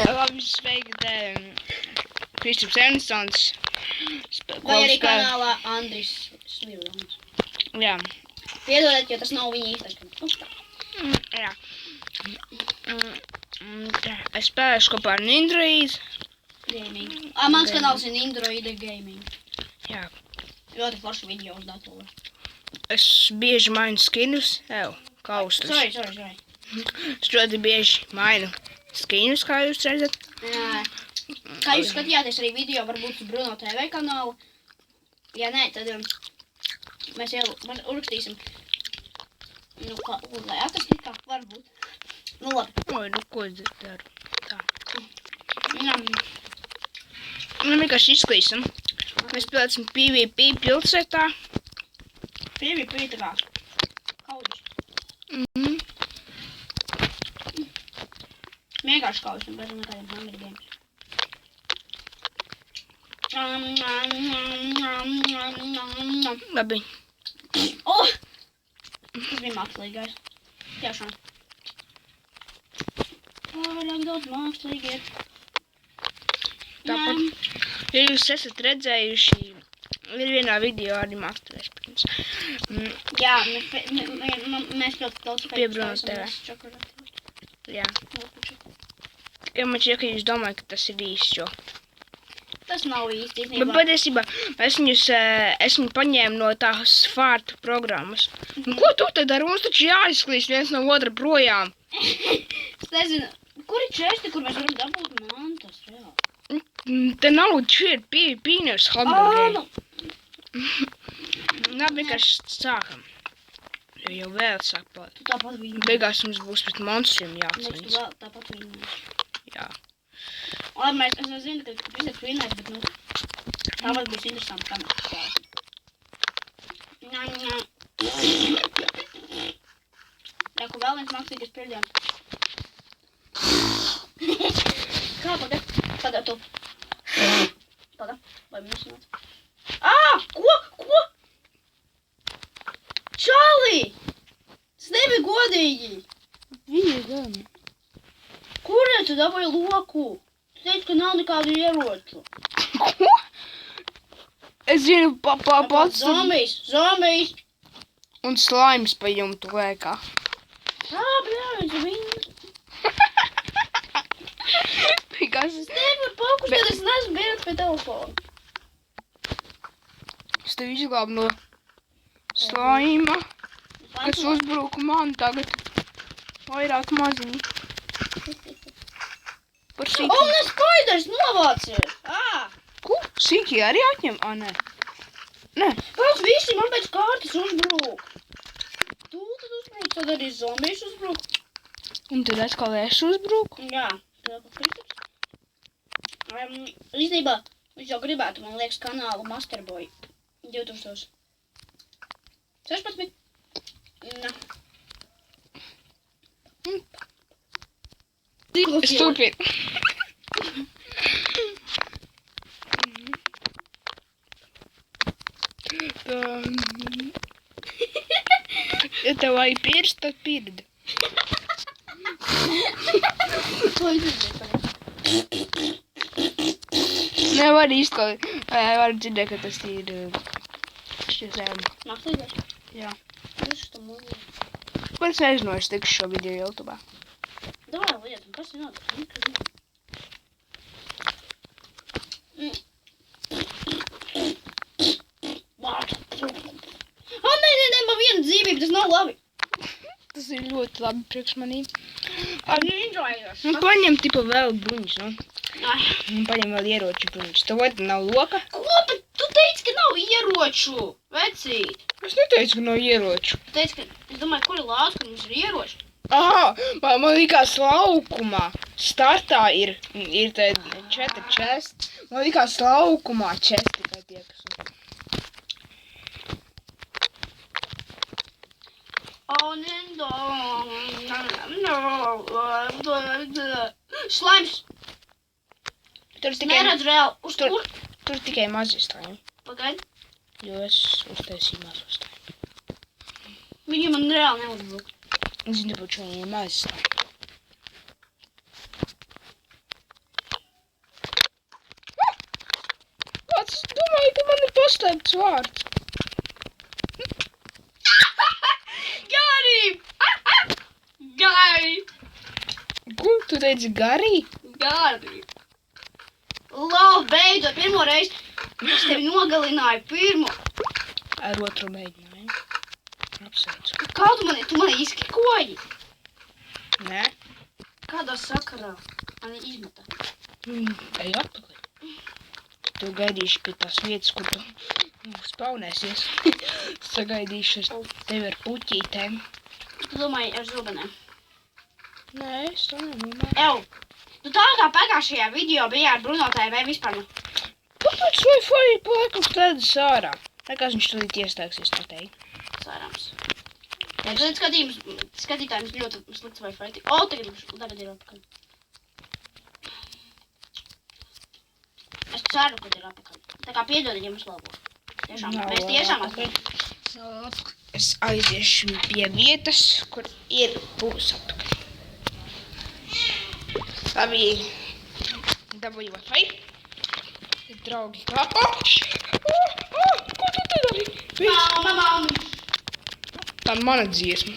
Labi, sveiki, te Kristaps Ernstons. Vai arī kanālā Andris Svirlons. Jā. Piedodiet, jo tas nav viņa īstais. Jā. Es spēlēšu kopā ar Nindroid. Gaming. Mans kanāls ir Nindroid Gaming. Jā. Ļoti forši video uz datora. Es bieži mainu skinus. Kaustus. Sorry. Es ļoti bieži mainu skinus, kā jūs redzat. Kā jūs skatījāties arī video, varbūt uz Bruno TV kanālu. Ja nē, tad mēs jau uzrakstīsim. Lai atrastu kā varbūt. Labi. Oi, ko es daru? Tā. Vienkārši izklīsim. Mēs spēlēsim PvP pilsētā. PvP tā kā kaudis. Vienkārši kaudis un bez nekādiem Hunger Games. Labi. Tas bija mākslīgais. Tiešām. Pārāk daudz mākslīgi ir. Tāpat, ja jūs esat redzējuši, ir vienā video arī mākslīgais, protams. Jā, mēs ļoti daudz Pie Bruno TV. Jā. Ja man šķiet, ka jūs domājat, ka tas ir īsts, jo. Tas nav īsti. Bet patiesībā es viņu paņēmu no tās fārtu programmas. Ko tu te dari? Mums taču jāizklīst viens no otra projām. Es nezinu, kur ir česti, kur mēs varam dabūt mantas, reāli? Te nav, šie ir PvP, nevis Hunger Game. Labi, vienkārši sākam. Jau vēl sāk palikt. Tāpat viņa. Beigās mums būs pret monstriem jācīnās. Tāpat viņa. Jā. Labi, es nezinu, ka visat vinnēs, bet tāpat būs interesanti kameras. Jā, ko vēl viens mākslīgais pieļams. Kā, pagad tu. Pagad, vai mēs nāc? Ko? Čālī! Tas nebija godīgi! Viņa gan. Kurē tu dabūji loku? Tu teici, ka nav nekādu ieroču. Ko? Es zinu pats. Zombijs! Un slaims pa jumtu lēkā. Bļāvis, viņa. Kas? Es nevaru pakustēt, es neesmu bijis pie telefona. Es tev izglābu no slaima, kas uzbruka man tagad. Vairāk maziņi. Par sīki. Un es skaidrs novācies! Ko? Sīki arī atņem? Nē. Nē. Pēc visi man pēc kārtas uzbruk. Tu tad uzbruk, tad arī zombijs uzbruk. Un tad atkal es uzbruku? Jā. Īstenībā, viņš jau gribētu, man liekas, kanālu Masterboy 2016. Stupid. Ja tev vajag pirst, tad pirdi. Nevar izklaut. Var dzirdēt, ka tas ir šķiesēm. Mākslīgais? Jā. Es tam mūžu. Bet es nezinu, es tikšu šo video YouTubā. Davai liet, un kas ir nāc? Nē, man viena dzīvība, tas nav labi. Tas ir ļoti labi priekš manī. Enjoyos. Paņem tipa vēl bruņus, nu. Paņem vēl ieroču bruņus. Tev vai nav loka? Ko? Bet tu teici, ka nav ieroču, vecīt. Es neteicu, ka nav ieroču. Tu teici, ka, es domāju, kur ir lāds, kad mums ir ieroči? Man likās laukumā. Startā ir te 4 česti. Man likās laukumā česti tikai tie, kas. Slaims. Tur Neredz reāli. Uz kur? Tur tikai mazi slaimi. Pagaidi. Jo es uztaisīju mazu slaimi. Viņi man reāli neuzbruk. Zini, taču viņi ir maz. Kāds domāju, ka man ir paslēpts vārds? Gari! Gari! Ko tu teici garī? Gari! Lau, beidzot, pirmo reizi es tevi nogalināju pirmo. Ar otru mēģinājumu. Apsveicu. Kā tu mani izkikoji? Nē? Kādā sakarā? Mani izmeta. Ej atpakaļ. Tu gaidīšu pie tās vietas, kur tu spaunēsies. Sagaidīšu tevi ar puķītēm. Tu domāji ar zobenēm? Nē, es to nedomāju. Ew! Tu tā kā pagājušajā video bija ar Bruno TV vispār. Kāpēc Wi-Fi laikam slēdzas ārā? Nekās viņš tūlīt ieslēgsies noteikti. Cerams. Ja tu skatītājums ļoti slikts Wi-Fi. Tagad ir atpakaļ. Es ceru, ka ir atpakaļ. Tā kā piedod, ja mums labo. Tiešām, mēs tiešām atpakaļ. Es aiziešu pie vietas, kur ir būs atpakaļ. Labi, dabūju Wi-Fi. Draugi, kā? Ko tu te dari? Mamma! Tā mana dziesma.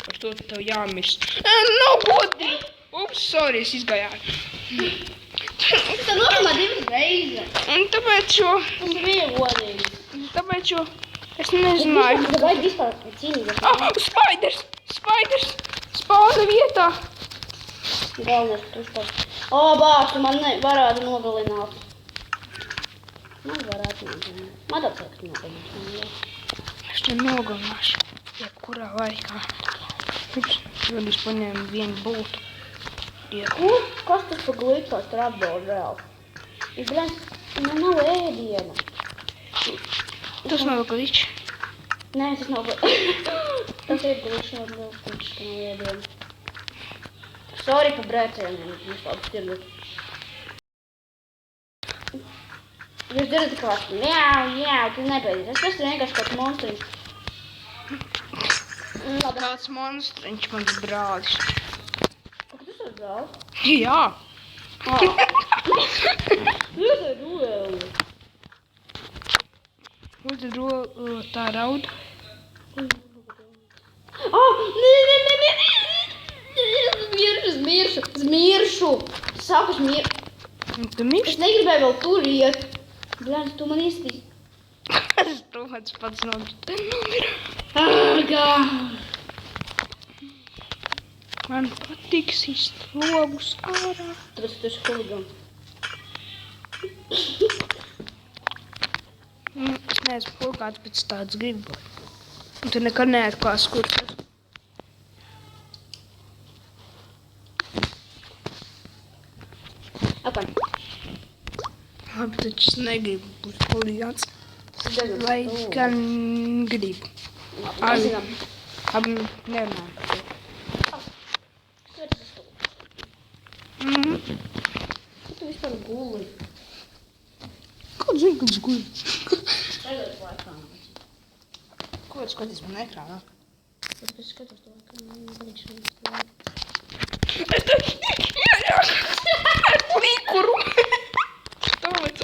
Par to tev jāmirst. Nav godīgi! Ups, sorry, es izgāju ārā. Tas tā nogamā divas reizes. Un tāpēc, jo... Tas bija godīgi. Tāpēc, jo... Es nezināju. Tu vajag vispār cīnīties. Spaiders! Spāna vietā! Galvenais pušpārs. Bāc, tu man varētu nogalināt. Man varētu nogalināt. Man tāpēc nogalināt. Es te nogalināšu. Jebkurā laikā. Ups, tad es paņēmu vienu būtu. Kas tas pa glitās trapdoru vēl? Man nav ēdiena. Tas nav glitch. Nē, tas nav glitch. Tas ir glitch, man nav glitch, ka nav ēdiena. Sorry par brēcieniem, jūs tādu dzirdat. Jūs dzirdat kā jā, tu nebeidzies. Tas ir vienkārši kāds monstriņš. Kāds monstriņš mans brālis. Kas tas ir brālis? Jā. Tas ir dueli. Ko tu tā raud? Es miršu. Saku, es miršu. Tu mirsti? Es negribēju vēl tur iet. Bļāns, tu man iztīs. Es domāju, pats nomira. Ārgā. Man patīk sist logus ārā. Tāpēc tu esi huligāns. Es neesmu huligāns, pēc tāds gribu. Un tu nekad neatklās, kur tas. Apaņ. Labi, taču es negribu būt huligāns. Vai gan gribu. Labi, Labi, nerunājam par to. Ko tu vispār guli? Ko zini, kad es guļu? Tagad laikā. Ko tu skaties man ekrānā? Es skatos to laikā, man viņš nav. Ar plīkuru. Tāpēc.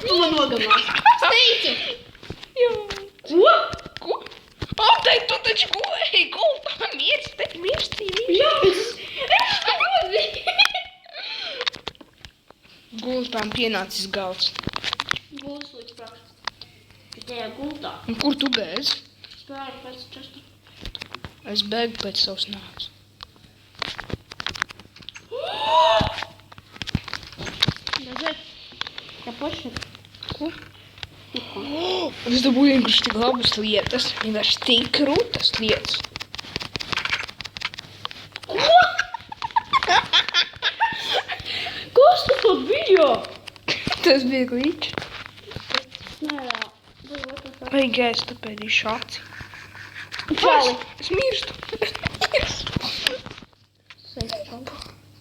Tu man nogamās. Steici! Ko? Altai, tu taču gulēji gultā, mirsti. Jā, es Gultām pienācis galds. Gulis līdz praktiski. Tajā gultā. Un kur tu bēdzi? Spēju pēc česta. Es bēgu pēc savas nāves. Redzēt? Jā, paši. Ko? Es dabūju vienkārši tik labas lietas. Vienkārši tik krūtas lietas. Kas tas pat bija? Tas bija glitch. Nē, Vai gaisu tu pēdīšu aci? Čali. Es mirstu.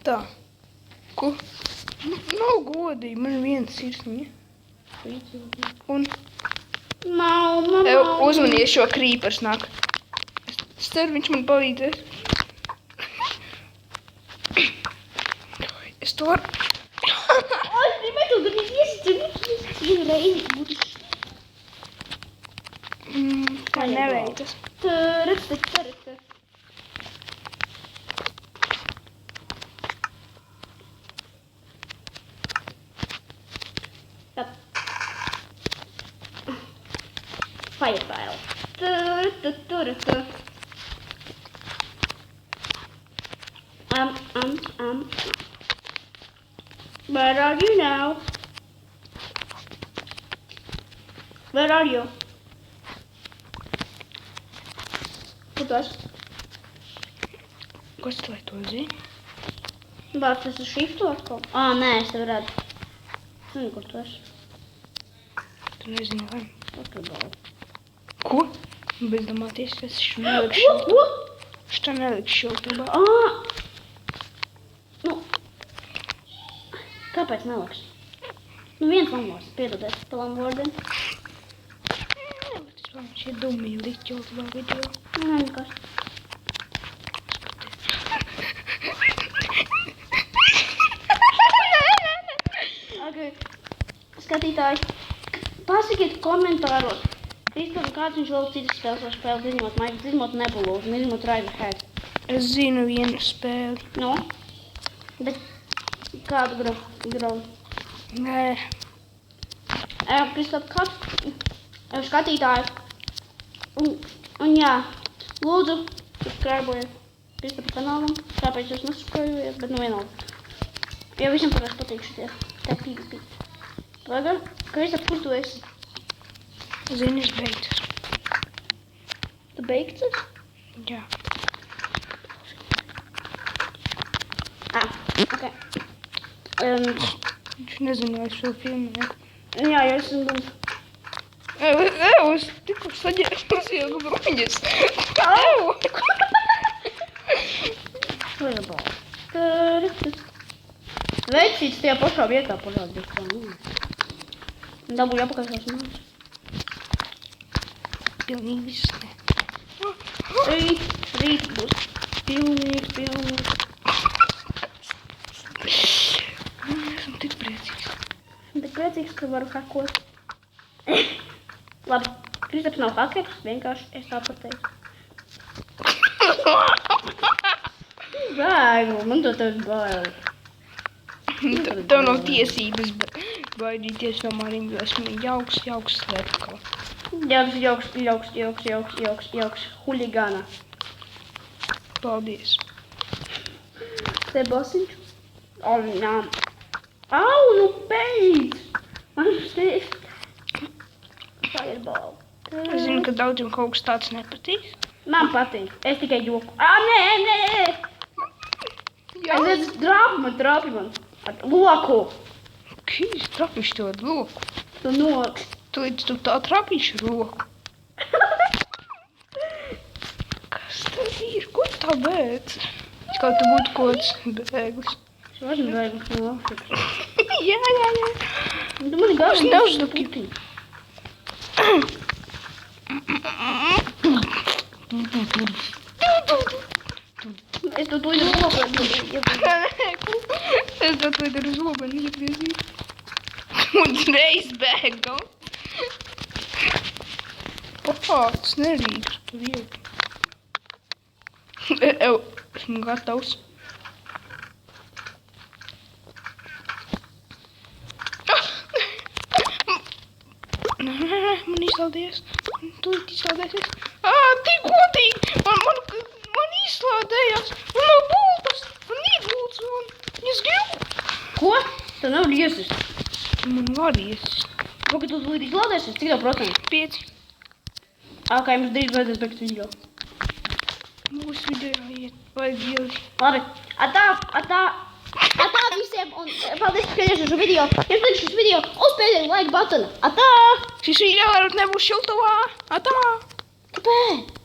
Tā. Ko? Nav godīgi, man viens sirsniņa. Un Mamma. uzmanies šo krīpers nāk. Es ceru, viņš man palīdzēs. Es to varu. Es gribētu, ka viņš iesicam vienu reizi būtu. Tā neveikas. Tarata. Fireball. Tarata. Where are you now? Where are you? Kur tu esi? Kas tu lai to zini? Vai tas ir šiftu atkal? Nē, es tev redzu. Zinu, kur tu esi. Tu nezini, vai. Pakabalu. Ko? Bez domāties, ka es šo nelikšu šiltībā. Ko? Šo nelikšu šiltībā. Nu. Kāpēc neliks? Nu, viens lamors. Piedodies tavam vārdiem. Šie dummi likt šiltībā video. Nē, nekas. Skatītāji, pasakiet komentāros, Kristofam, kāds viņš vēl citas spēles var spēlēt, izņemot Minecraft, izņemot Nebulūzu un izņemot Riderhead. Es zinu vienu spēli. Nu? Bet kādu gravu? Nē. Kristof, kāds skatītāji? Un jā, lūdzu, subscribe-ojiet Kristofa kanālam. Kāpēc jūs nesubscribe-ojiet, bet nu vienalga. Jo visiem parasti patīk šitie. Tā pīpi. Pagad, Kristof, kur tu esi? Zini, es beigtas. Tu beigtas? Jā. Ok. Viņš nezinu, vai es vēl filmēju. Jā, jo esmu bums. Es tikko saģēros jau bruņas. Fireball. Veicīts tajā pašā vietā parādīt. Dabūju apakaļ savas mājas. Pilnīgi viss ne. Rīt būs pilnīgi. Esmu tik priecīgs. Esmu tik priecīgs, ka varu hakot. Labi, Kristaps nav hakeris, vienkārši es tā pateicu. Baigu, man to tev bail. Tev nav tiesības baidīties no maniem, jo esmu jauks slepkava. Jauks, huligāna. Paldies. Te bosiņš? Nā. Au, nu beidz! Man šķiet. Fireball. Es zinu, ka daudziem kaut kas tāds nepatīk. Man patīk. Es tikai joku. Nē! Jā. Es redzu, trāpi man. Ar loku. Kīs trapīšu to ar loku. Tu noks. Tu tā trapīšu ar loku. Kas tev ir? Ko tā bēc? Kā tu būtu kods bēglis. Es varu bēglis no Afrikas. Jā. Tu mani gāvi. Es neuzduki. Es to ir zobeni. Es to ir zobeni iegriezīju. Un reiz bēgam. Tas nerīgs tur iet. Esmu gatavs. Man izslādējies. Tu izslādēsies. Tik godīgi. Man izslādējās. Man nav bultas. Man iegults. Es gribu. Ko? Tu nevar iesist. Man var iesist. Ko, ka tu līdz izlādēsies? Cik tev procentu? 5. Kā jums drīz vajadzēs beigt video. Mūsu video iet. Vajag ilgi. Labi. Atā visiem un paldies, ka skaties šo video. Ja patīk šis video, uzspēdiet like butonu. Atā! Šis video varbūt nebūs šiltavā. Atā! Kāpēc?